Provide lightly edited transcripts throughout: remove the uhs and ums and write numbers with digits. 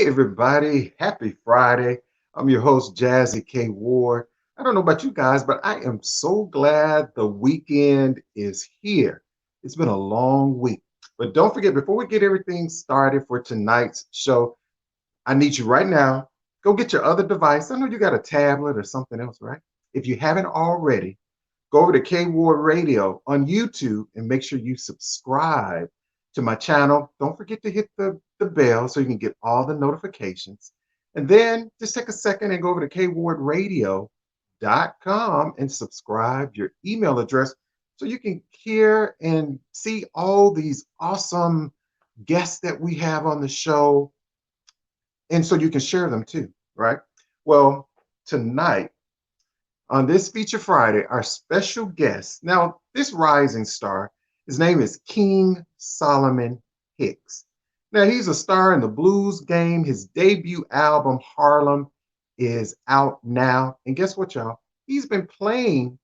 Hey everybody, happy Friday. I'm your host, Jazzy K. Ward. I don't know about you guys, but I am so glad the weekend is here. It's been a long week. But don't forget, before we get everything started for tonight's show, I need you right now. Go get your other device. I know you got a tablet or something else, right? If you haven't already, go over to K Ward Radio on YouTube and make sure you subscribe to my channel. Don't forget to hit the bell so you can get all the notifications. And then just take a second and go over to kwardradio.com and subscribe your email address so you can hear and see all these awesome guests that we have on the show. And so you can share them too, right? Well, tonight, on this Feature Friday, our special guest, now this rising star, his name is King Solomon Hicks. Now he's a star in the blues game. His debut album, Harlem, is out now. And guess what, y'all? He's been playing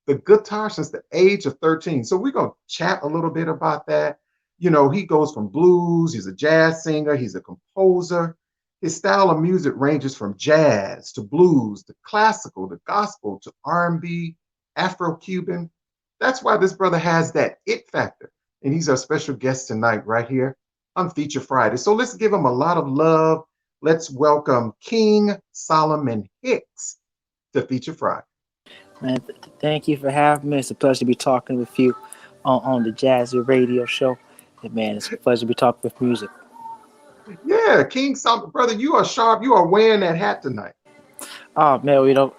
the guitar since the age of 13. So we're going to chat a little bit about that. You know, he goes from blues, he's a jazz singer, he's a composer. His style of music ranges from jazz to blues to classical to gospel to R&B, Afro-Cuban. That's why this brother has that it factor. And he's our special guest tonight right here on Feature Friday. So let's give him a lot of love. Let's welcome King Solomon Hicks to Feature Friday. Man, thank you for having me. It's a pleasure to be talking with you on the Jazzy Radio Show. And man, it's a pleasure to be talking with music. Yeah, King Solomon, brother, you are sharp. You are wearing that hat tonight. Oh man, we got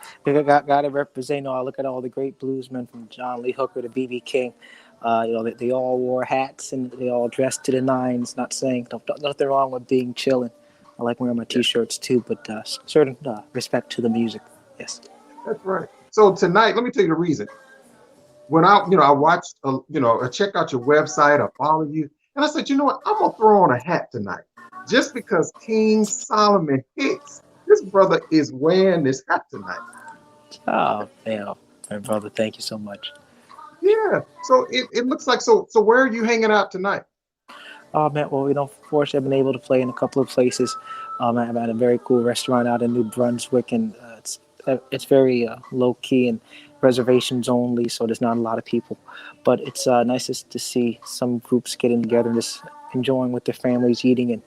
to represent. I look at all the great bluesmen from John Lee Hooker to B.B. King. They all wore hats and they all dressed to the nines. Not saying nothing wrong with being chilling. I like wearing my T-shirts too, but certain respect to the music. Yes, that's right. So tonight, let me tell you the reason. When I watched, I checked out your website, I follow you, and I said, you know what, I'm gonna throw on a hat tonight, just because King Solomon Hicks, this brother is wearing this hat tonight. Oh man, my brother, thank you so much. Yeah. So it looks like so. So where are you hanging out tonight? Oh man, well, fortunately, I've been able to play in a couple of places. I'm at a very cool restaurant out in New Brunswick, and it's very low key and reservations only, so there's not a lot of people. But it's nice to see some groups getting together and just enjoying with their families, eating, and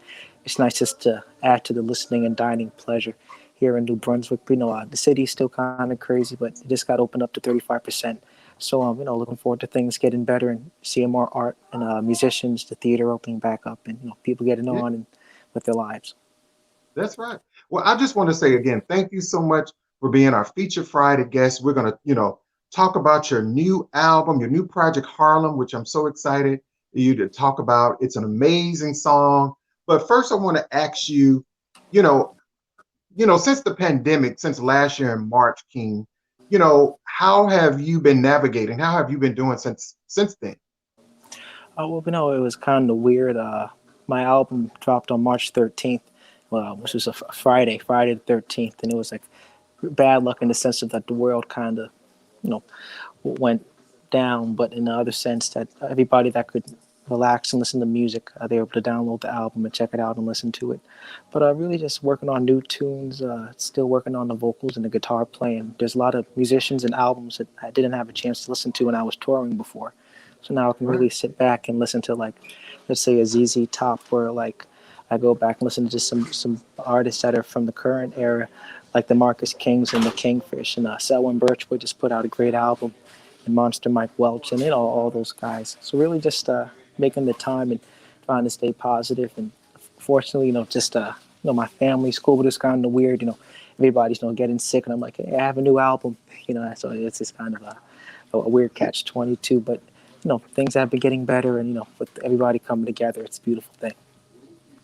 it's nice just to add to the listening and dining pleasure here in New Brunswick. The city's still kind of crazy, but it just got opened up to 35%. So looking forward to things getting better and seeing more art and musicians, the theater opening back up, and people getting on and with their lives. That's right. Well, I just want to say again, thank you so much for being our Feature Friday guest. We're gonna, talk about your new album, your new project, Harlem, which I'm so excited for you to talk about. It's an amazing song. But first, I want to ask you, since the pandemic, since last year in March, King, how have you been navigating? How have you been doing since then? It was kind of weird. My album dropped on March 13th, which was a Friday the 13th, and it was like bad luck in the sense of that the world kind of, went down, but in the other sense that everybody that could relax and listen to music, they were able to download the album and check it out and listen to it. But really just working on new tunes, still working on the vocals and the guitar playing. There's a lot of musicians and albums that I didn't have a chance to listen to when I was touring before. So now I can really sit back and listen to, like, let's say a ZZ Top, where like I go back and listen to some artists that are from the current era, like the Marcus Kings and the Kingfish, and Selwyn Birchwood just put out a great album, and Monster Mike Welch, and all those guys. So really just making the time and trying to stay positive. And fortunately, my family's cool, but it's kind of weird, everybody's getting sick, and I'm like, hey, I have a new album, so it's just kind of a weird catch-22, but things have been getting better, and with everybody coming together, it's a beautiful thing.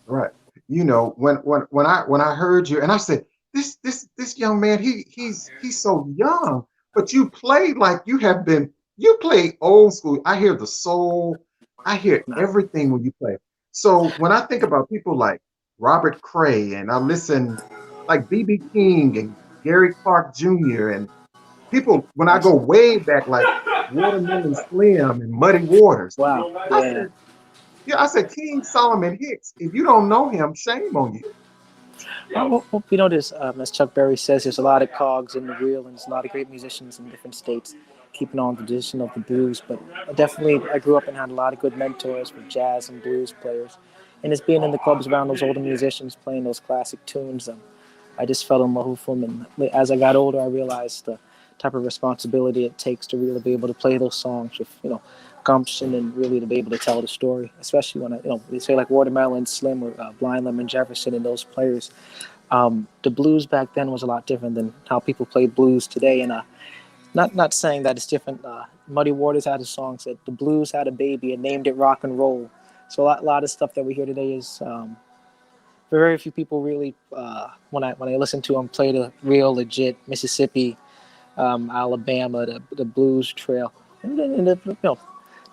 Right. When I heard you, and I said, this young man, he's so young, but you played like you play old school. I hear the soul, I hear everything when you play. So when I think about people like Robert Cray, and I listen like B.B. King and Gary Clark Jr. and people, when I go way back like Watermelon Slim and Muddy Waters. Wow. I said King Solomon Hicks. If you don't know him, shame on you. Well, you know, there's, as Chuck Berry says, there's a lot of cogs in the wheel, and there's a lot of great musicians in different states keeping on the tradition of the blues. But definitely, I grew up and had a lot of good mentors with jazz and blues players. And it's being in the clubs around those older musicians playing those classic tunes. I just fell in love with them. And as I got older, I realized the type of responsibility it takes to really be able to play those songs with, gumption and really to be able to tell the story. Especially when they say like Watermelon Slim or Blind Lemon Jefferson and those players. The blues back then was a lot different than how people played blues today. And not saying that it's different. Muddy Waters had a song said the blues had a baby and named it rock and roll. So a lot of stuff that we hear today is very few people really when I listen to them play the real legit Mississippi, Alabama, the blues trail.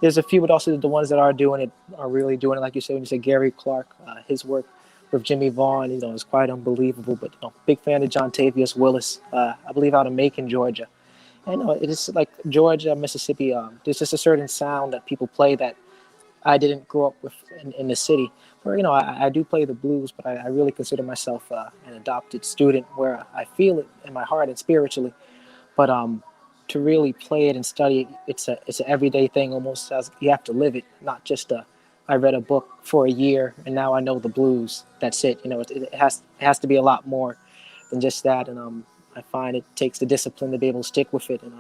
There's a few, but also the ones that are doing it are really doing it. Like you said, when you said Gary Clark, his work with Jimmy Vaughn, is quite unbelievable. But big fan of John Tavius Willis, I believe out of Macon, Georgia. And it is like Georgia, Mississippi. There's just a certain sound that people play that I didn't grow up with in the city. Where I do play the blues, but I really consider myself an adopted student, where I feel it in my heart and spiritually. But to really play it and study it, it's an everyday thing. Almost as you have to live it, not just I read a book for a year and now I know the blues. That's it. It has to be a lot more than just that. And I find it takes the discipline to be able to stick with it. And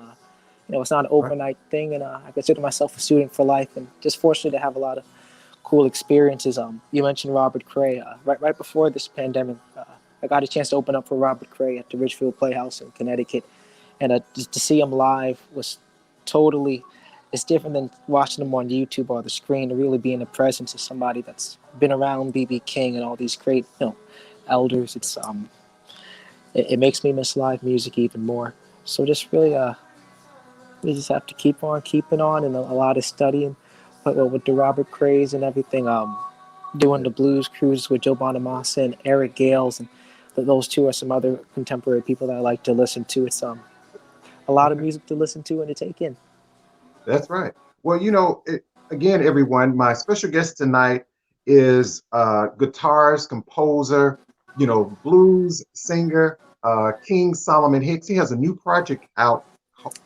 it's not an Right. overnight thing. And I consider myself a student for life, and just fortunate to have a lot of cool experiences. You mentioned Robert Cray. Right before this pandemic, I got a chance to open up for Robert Cray at the Ridgefield Playhouse in Connecticut, and just to see him live was totally. It's different than watching him on YouTube or the screen. To really be in the presence of somebody that's been around BB King and all these great, elders. It makes me miss live music even more. So just really, we just have to keep on keeping on, and a lot of studying. But with the Robert Crays and everything, doing the blues cruises with Joe Bonamassa and Eric Gales, and those two are some other contemporary people that I like to listen to. It's a lot of Okay. music to listen to and to take in. That's right. Well, again, everyone, my special guest tonight is guitarist, composer, blues singer, King Solomon Hicks. He has a new project out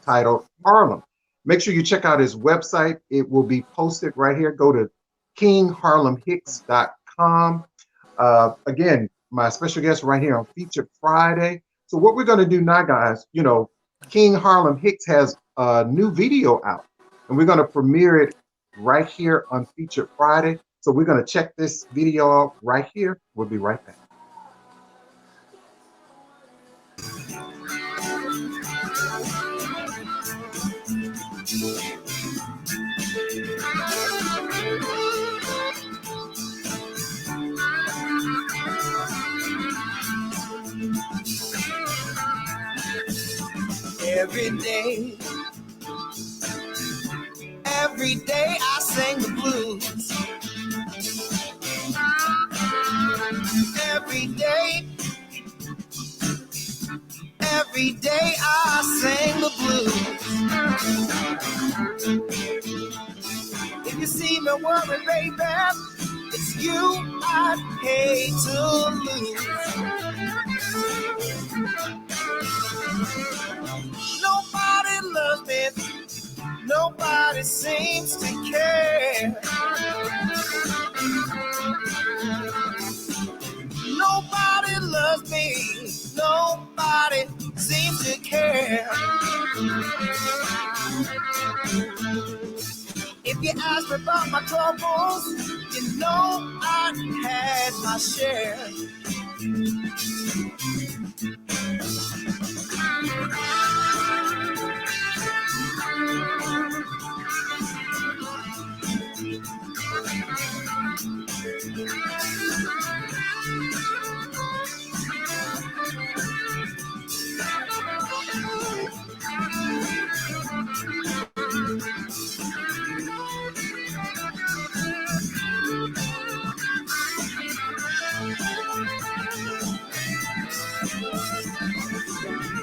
titled Harlem. Make sure you check out his website. It will be posted right here. Go to kingharlemhicks.com. Again, my special guest right here on Featured Friday. So what we're going to do now, guys, King Harlem Hicks has a new video out, and we're going to premiere it right here on Featured Friday. So we're going to check this video out right here. We'll be right back. Every day I sing the blues. Every day I sing the blues. If you see me worried, baby, it's you I'd hate to lose. Nobody loves me. Nobody seems to care. Nobody loves me. Nobody seems to care. If you ask me about my troubles, you know I had my share.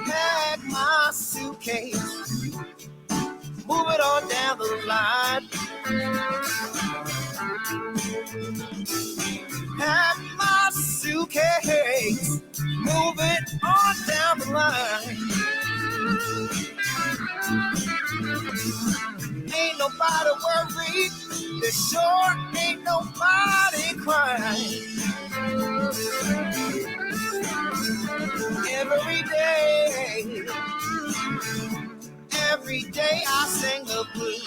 Pack my suitcase, move it on down the line. Pack my suitcase. suitcase, moving on down the line. Ain't nobody worried, there sure ain't nobody crying. Every day I sing the blues.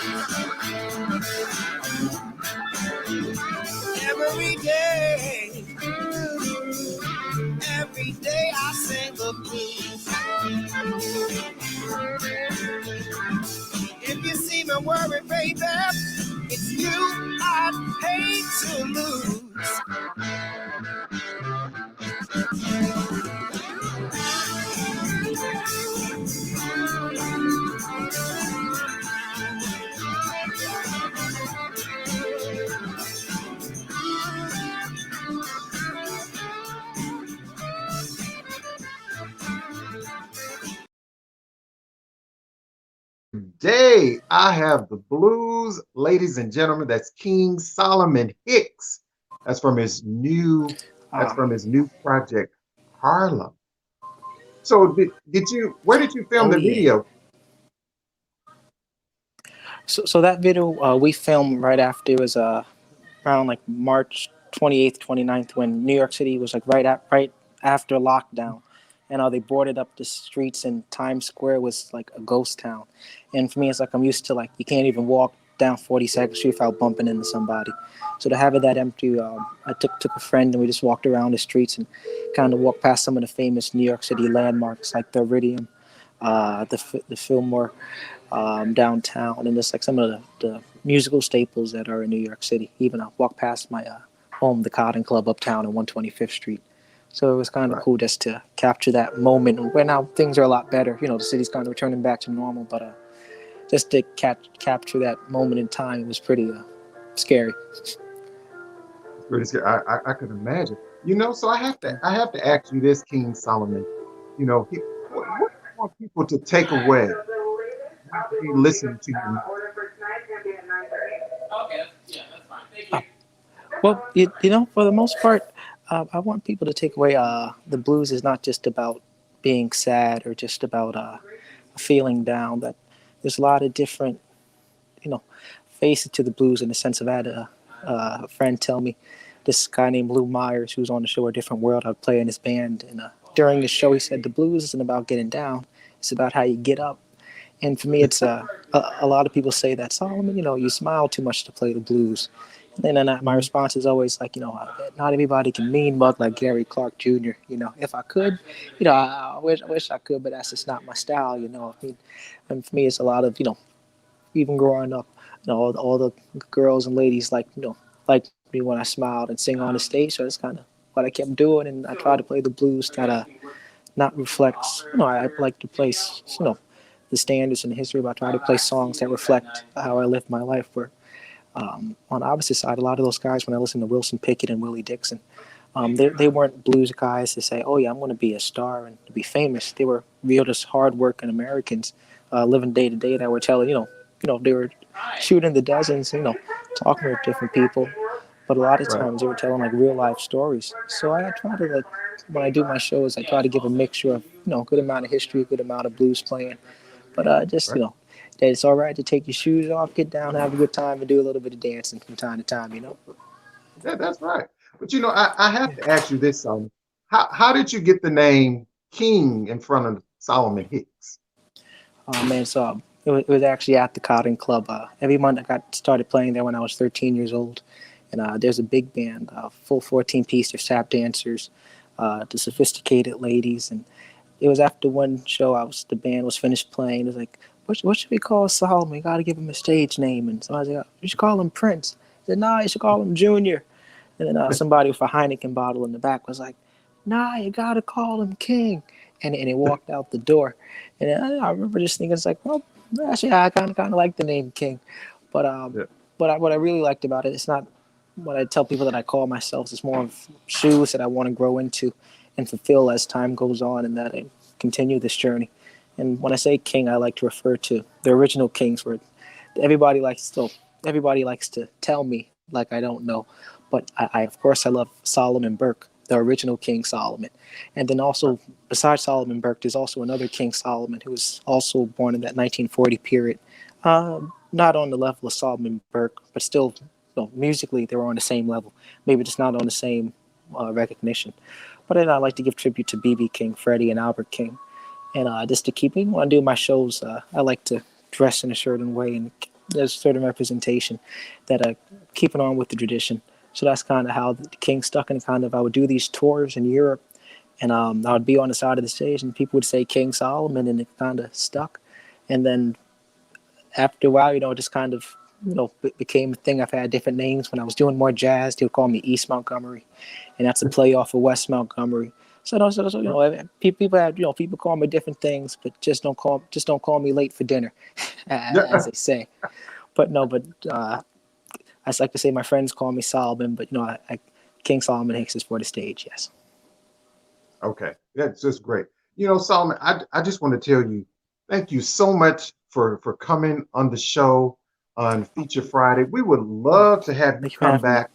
Every day I sing the blues. If you see me worried, baby, it's you I'd hate to lose. Today, I have the blues, ladies and gentlemen. That's King Solomon Hicks. That's from his new. That's from his new project, Harlem. So, did you? Where did you film Oh the yeah. video? So that video we filmed right after it was around like March 28th, 29th, when New York City was like right after lockdown, and they boarded up the streets, and Times Square was like a ghost town. And for me, it's like I'm used to, like, you can't even walk down 42nd Street without bumping into somebody. So to have it that empty, I took a friend and we just walked around the streets and kind of walked past some of the famous New York City landmarks like the Iridium, the Fillmore, downtown, and just like some of the musical staples that are in New York City. Even I walked past my home, the Cotton Club uptown on 125th Street. So it was kind of Right, cool just to capture that moment where now things are a lot better. You know, the city's kind of returning back to normal, but just to capture that moment in time was pretty scary. it's pretty scary. I could imagine. So I have to ask you this, King Solomon. What do you want people to take away when they listen to your music? Well, for the most part, I want people to take away the blues is not just about being sad or just about feeling down. That there's a lot of different, you know, faces to the blues, in the sense of, I had a friend tell me, this guy named Lou Myers, who's on the show A Different World, I'd play in his band. And during the show, he said, the blues isn't about getting down, it's about how you get up. And for me, it's a lot of people say that, Solomon, you smile too much to play the blues. And then my Mhm. response is always like, not everybody can mean mug like Gary Clark Jr. If I could, I wish I could, but that's just not my style. I mean, and for me, it's a lot of, even growing up, all the girls and ladies like me when I smiled and sing on the stage. So that's kind of what I kept doing, and I tried to play the blues that not reflects. I like to play, the standards and the history, but I try to play songs that reflect how I lived my life. Where on the opposite side, a lot of those guys, when I listen to Wilson Pickett and Willie Dixon, they weren't blues guys to say, oh yeah, I'm going to be a star and to be famous. They were real, just hardworking Americans, living day to day, that were telling, they were shooting the dozens, talking with different people. But a lot of Right, times they were telling like real life stories. So I try to, like, when I do my shows, I try to give a mixture of, a good amount of history, a good amount of blues playing. But just, right. that it's all right to take your shoes off, get down, have a good time, and do a little bit of dancing from time to time. That's right. But I have to ask you this, Solomon. How did you get the name King in front of Solomon Hicks? Oh man, so it was actually at the Cotton Club. Every month I got started playing there when I was 13 years old, and there's a big band, full 14-piece. There's tap dancers, the sophisticated ladies, and it was after one show. The band was finished playing. It was like, what should we call Solomon? We got to give him a stage name. And somebody said, you should call him Prince. I said, nah, you should call him Junior. And then somebody with a Heineken bottle in the back was like, nah, you got to call him King. And he walked out the door. And I remember just thinking, it's like, well, actually, I kind of like the name King. But Yeah, what I really liked about it, it's not what I tell people that I call myself. It's more of shoes that I want to grow into and fulfill as time goes on, and that I continue this journey. And when I say king, I like to refer to the original kings, where everybody likes to tell me like I don't know. But I of course, I love Solomon Burke, the original King Solomon. And then also, besides Solomon Burke, there's also another King Solomon who was also born in that 1940 period. Not on the level of Solomon Burke, but still, musically, they were on the same level. Maybe just not on the same recognition. But then I like to give tribute to B.B. King, Freddie, and Albert King. And just to keep me, when I do my shows, I like to dress in a certain way, and there's certain representation that keeping on with the tradition. So that's kind of how the King stuck, and kind of I would do these tours in Europe, and I would be on the side of the stage, and people would say King Solomon, and it kind of stuck. And then after a while, it just kind of became a thing. I've had different names. When I was doing more jazz, they would call me East Montgomery, and that's a play off of West Montgomery. So people have people call me different things, but just don't call me late for dinner, as they say. But I just like to say my friends call me Solomon, but King Solomon Hicks is for the stage. Yes. Okay, that's just great. Solomon, I just want to tell you, thank you so much for coming on the show on Feature Friday. We would love to have you come back,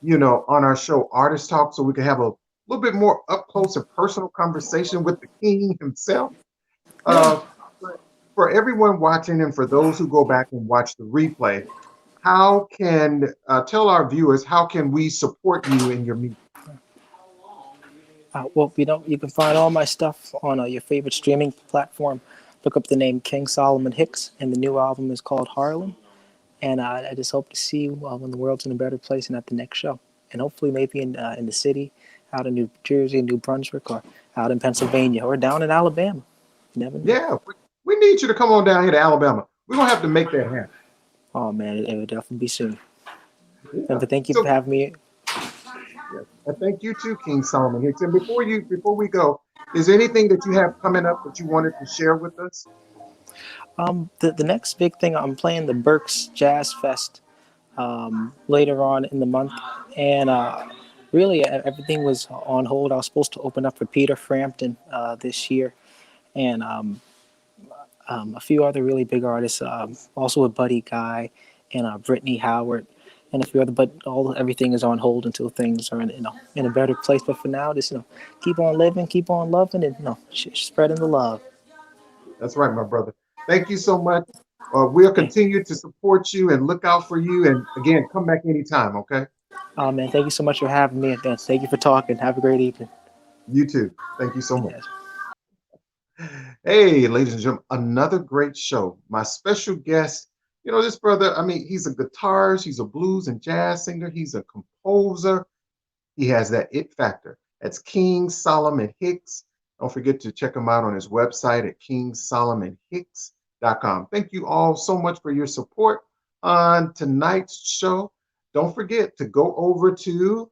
on our show Artist Talk, so we can have a little bit more up close and personal conversation with the King himself. For everyone watching and for those who go back and watch the replay, how can tell our viewers, how can we support you in your music? Well, you can find all my stuff on your favorite streaming platform. Look up the name King Solomon Hicks, and the new album is called Harlem. And I just hope to see you when the world's in a better place and at the next show. And hopefully maybe in the city, out in New Jersey, New Brunswick, or out in Pennsylvania, or down in Alabama. You never know. Yeah, we need you to come on down here to Alabama. We're going to have to make that happen. Oh, man, it would definitely be soon. Yeah. But thank you for having me. And thank you too, King Solomon Hicks. And before we go, is there anything that you have coming up that you wanted to share with us? The next big thing, I'm playing the Berks Jazz Fest later on in the month, and really everything was on hold. I was supposed to open up for Peter Frampton this year, and a few other really big artists, also with Buddy Guy and Brittany Howard, and a few other. But everything is on hold until things are in a better place. But for now, just keep on living, keep on loving, and spreading the love. That's right, my brother. Thank you so much. We'll continue to support you and look out for you. And again, come back anytime, okay? Oh, man, thank you so much for having me. And thank you for talking. Have a great evening. You too. Thank you so much. Hey, ladies and gentlemen, another great show. My special guest, this brother, he's a guitarist, he's a blues and jazz singer, he's a composer. He has that it factor. That's King Solomon Hicks. Don't forget to check him out on his website at kingsolomonhicks.com. Thank you all so much for your support on tonight's show. Don't forget to go over to,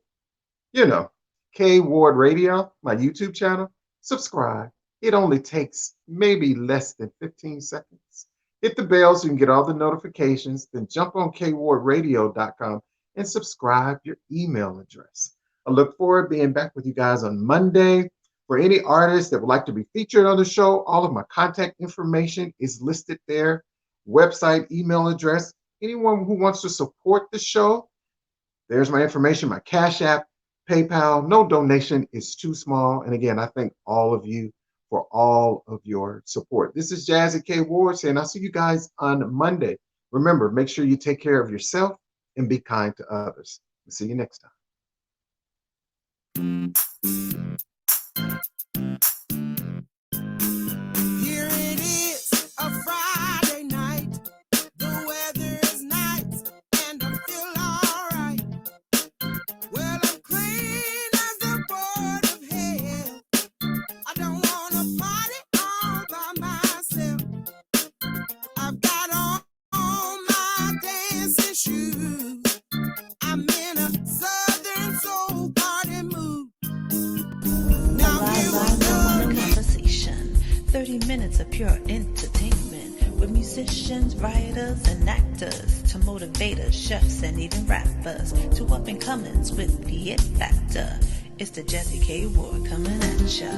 K Ward Radio, my YouTube channel. Subscribe. It only takes maybe less than 15 seconds. Hit the bell so you can get all the notifications. Then jump on kwardradio.com and subscribe your email address. I look forward to being back with you guys on Monday. For any artists that would like to be featured on the show, all of my contact information is listed there. Website, email address. Anyone who wants to support the show, there's my information, my Cash App, PayPal. No donation is too small. And again, I thank all of you for all of your support. This is Jazzy K. Ward saying I'll see you guys on Monday. Remember, make sure you take care of yourself and be kind to others. We'll see you next time. Here it is, a Friday night. The weather is nice, and I feel alright. Well, I'm clean as a board of hell. I don't wanna party all by myself. I've got on my dancing shoes. I'm in a southern soul party mood. Now here we go. Conversation, 30 minutes of pure entertainment with musicians, writers, and actors to motivators, chefs, and even rappers to up and comings with the it factor. It's the Jazzy K Ward coming at ya.